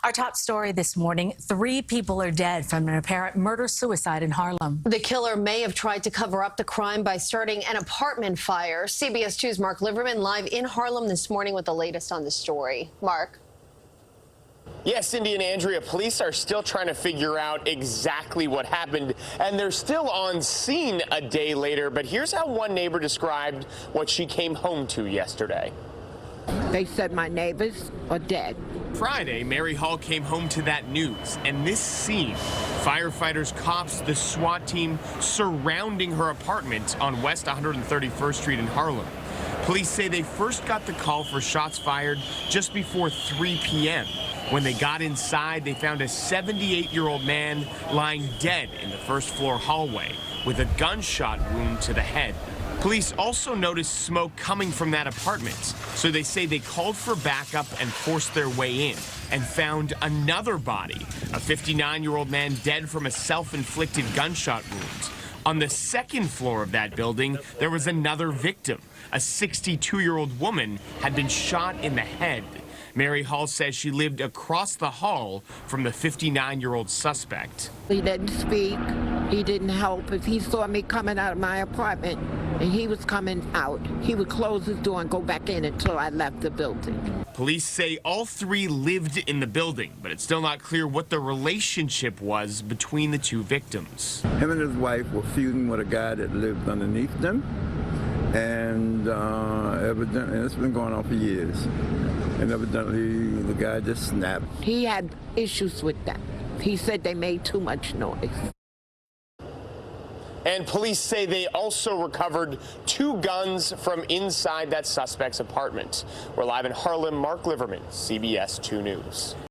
Our top story this morning, 3 people are dead from an apparent murder-suicide in Harlem. The killer may have tried to cover up the crime by starting an apartment fire. CBS 2's Marc Liverman live in Harlem this morning with the latest on the story. Mark. Yes, Cindy and Andrea, police are still trying to figure out exactly what happened, and they're still on scene a day later. But here's how one neighbor described what she came home to yesterday. They said my neighbors are dead. Friday, Mary Hall came home to that news, and this scene, firefighters, cops, the SWAT team surrounding her apartment on West 131st Street in Harlem. Police say they first got the call for shots fired just before 3 p.m. When they got inside, they found a 78-year-old man lying dead in the first-floor hallway with a gunshot wound to the head. Police also noticed smoke coming from that apartment, so they say they called for backup and forced their way in and found another body, a 59-year-old man dead from a self-inflicted gunshot wound. On the second floor of that building, there was another victim. A 62-year-old woman had been shot in the head. Mary Hall says she lived across the hall from the 59-year-old suspect. He didn't speak. He didn't help. If he saw me coming out of my apartment and he was coming out, he would close his door and go back in until I left the building. Police say all 3 lived in the building, but it's still not clear what the relationship was between the 2 victims. Him and his wife were feuding with a guy that lived underneath them, and evidently it's been going on for years. And evidently the guy just snapped. He had issues with that. He said they made too much noise. And police say they also recovered 2 guns from inside that suspect's apartment. We're live in Harlem. Marc Liverman, CBS 2 News.